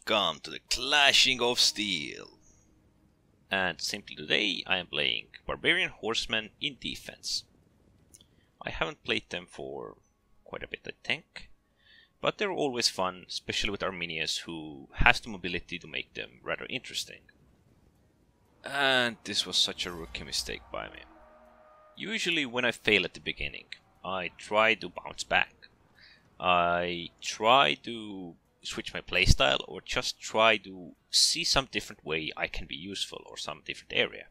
Welcome to the Clashing of Steel. And simply today I am playing Barbarian Horsemen in defense. I haven't played them for quite a bit, I think. But they're always fun, especially with Arminius, who has the mobility to make them rather interesting. And this was such a rookie mistake by me. Usually when I fail at the beginning, I try to bounce back. I try to switch my playstyle or just try to see some different way I can be useful or some different area.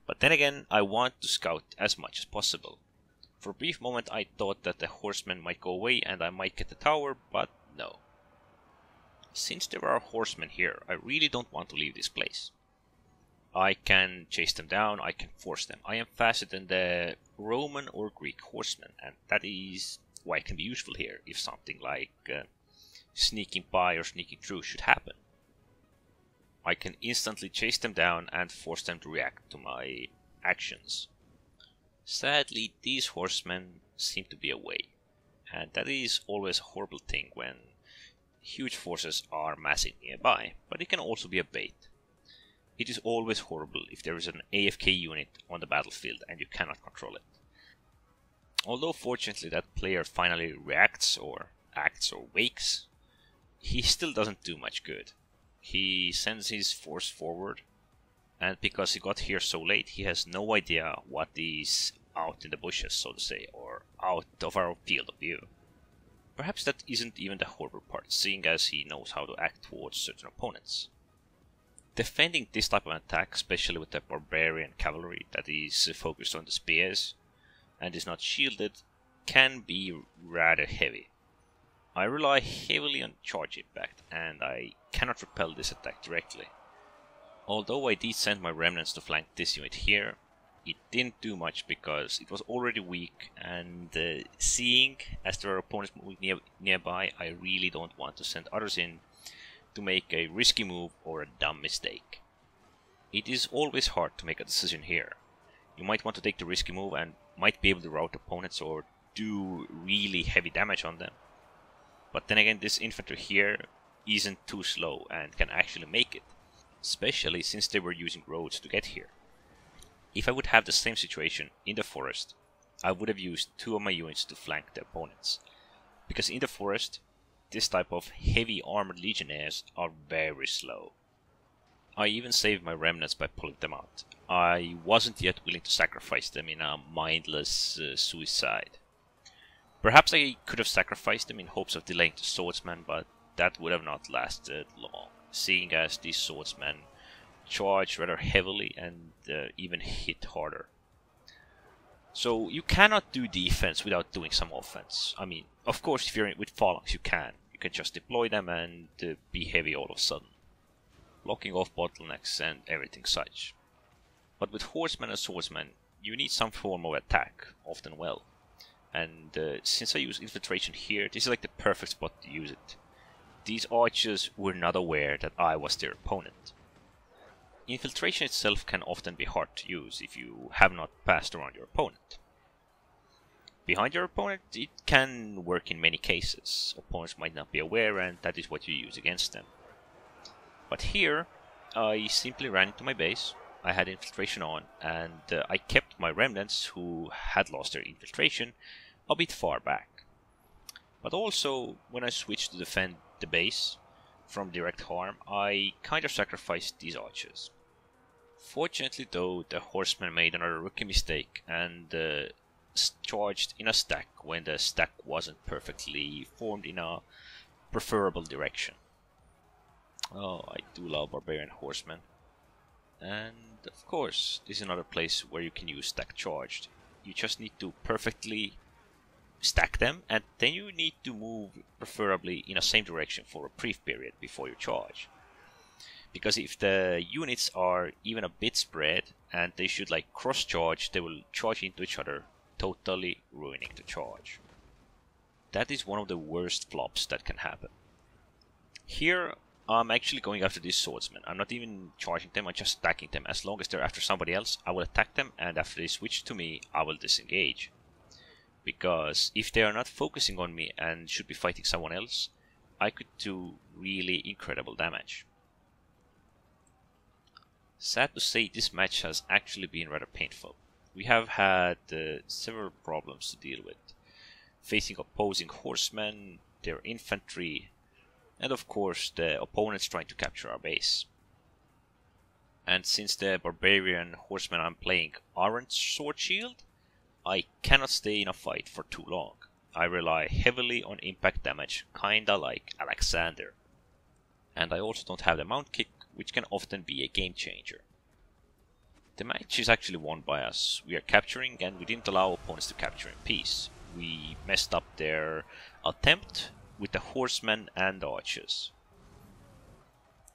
But then again, I want to scout as much as possible. For a brief moment I thought that the horsemen might go away and I might get the tower, but no. Since there are horsemen here, I really don't want to leave this place. I can chase them down, I can force them. I am faster than the Roman or Greek horsemen, and that is why it can be useful here if something like sneaking by or sneaking through should happen. I can instantly chase them down and force them to react to my actions. Sadly, these horsemen seem to be away, and that is always a horrible thing when huge forces are massing nearby, but it can also be a bait. It is always horrible if there is an AFK unit on the battlefield and you cannot control it. Although fortunately that player finally reacts or acts or wakes, he still doesn't do much good. He sends his force forward, and because he got here so late, he has no idea what is out in the bushes, so to say, or out of our field of view. Perhaps that isn't even the horrible part, seeing as he knows how to act towards certain opponents. Defending this type of attack, especially with the Barbarian Cavalry that is focused on the spears and is not shielded, can be rather heavy. I rely heavily on charge impact, and I cannot repel this attack directly. Although I did send my remnants to flank this unit here, it didn't do much because it was already weak, and seeing as there are opponents moving nearby, I really don't want to send others in to make a risky move or a dumb mistake. It is always hard to make a decision here. You might want to take the risky move and might be able to rout opponents or do really heavy damage on them. But then again, this infantry here isn't too slow and can actually make it, especially since they were using roads to get here. If I would have the same situation in the forest, I would have used two of my units to flank the opponents, because in the forest, this type of heavy armored legionnaires are very slow. I even saved my remnants by pulling them out. I wasn't yet willing to sacrifice them in a mindless suicide. Perhaps I could have sacrificed them in hopes of delaying the swordsman, but that would have not lasted long, seeing as these swordsmen charge rather heavily and even hit harder. So you cannot do defense without doing some offense. I mean, of course if you're with phalanx you can. You can just deploy them and be heavy all of a sudden, blocking off bottlenecks and everything such. But with horsemen and swordsmen you need some form of attack, often well. And since I use infiltration here, this is like the perfect spot to use it. These archers were not aware that I was their opponent. Infiltration itself can often be hard to use if you have not passed around your opponent. Behind your opponent, it can work in many cases. Opponents might not be aware, and that is what you use against them. But here, I simply ran into my base, I had infiltration on, and I kept my remnants who had lost their infiltration a bit far back. But also, when I switched to defend the base from direct harm, I kind of sacrificed these archers. Fortunately though, the horsemen made another rookie mistake and charged in a stack when the stack wasn't perfectly formed in a preferable direction. Oh, I do love Barbarian Horsemen. And of course, this is another place where you can use stack charged. You just need to perfectly stack them, and then you need to move preferably in the same direction for a brief period before you charge. Because if the units are even a bit spread and they should like cross charge, they will charge into each other, totally ruining the charge. That is one of the worst flops that can happen. Here I'm actually going after these swordsmen. I'm not even charging them, I'm just attacking them. As long as they're after somebody else, I will attack them, and after they switch to me, I will disengage. Because if they are not focusing on me and should be fighting someone else, I could do really incredible damage. Sad to say, this match has actually been rather painful. We have had several problems to deal with, facing opposing horsemen, their infantry, and of course the opponents trying to capture our base. And since the barbarian horsemen I'm playing aren't sword shield, I cannot stay in a fight for too long. I rely heavily on impact damage, kinda like Alexander. And I also don't have the mount kick, which can often be a game changer. The match is actually won by us. We are capturing and we didn't allow opponents to capture in peace. We messed up their attempt with the horsemen and the archers.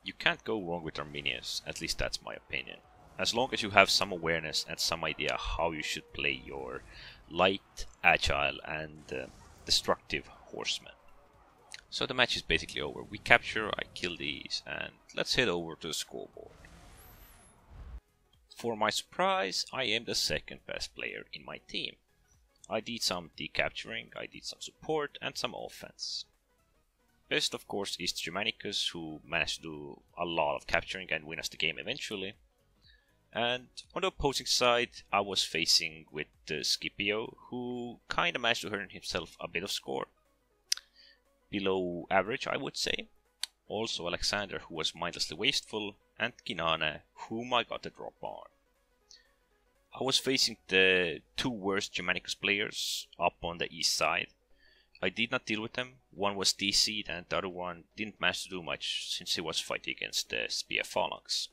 You can't go wrong with Arminius, at least that's my opinion. As long as you have some awareness and some idea how you should play your light, agile and destructive horsemen. So the match is basically over. We capture, I kill these, and let's head over to the scoreboard. For my surprise, I am the second best player in my team. I did some decapturing, I did some support and some offense. Best of course is Germanicus, who managed to do a lot of capturing and win us the game eventually. And on the opposing side, I was facing with Scipio, who kinda managed to earn himself a bit of score. Below average, I would say. Also Alexander, who was mindlessly wasteful, and Kinane, whom I got the drop on. I was facing the two worst Germanicus players up on the east side. I did not deal with them. One was DC'd and the other one didn't manage to do much since he was fighting against the Spear Phalanx.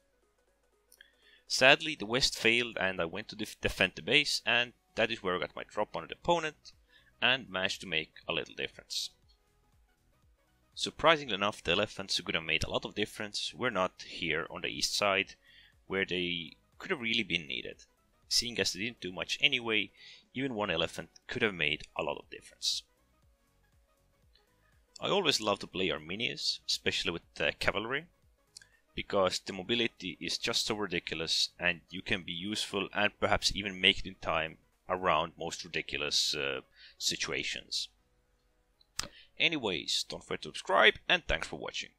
Sadly, the west failed and I went to defend the base, and that is where I got my drop on the opponent and managed to make a little difference. Surprisingly enough, the elephants who could have made a lot of difference were not here on the east side, where they could have really been needed. Seeing as they didn't do much anyway, even one elephant could have made a lot of difference. I always love to play Arminius, especially with the Cavalry, because the mobility is just so ridiculous and you can be useful and perhaps even make it in time around most ridiculous situations. Anyways, don't forget to subscribe and thanks for watching.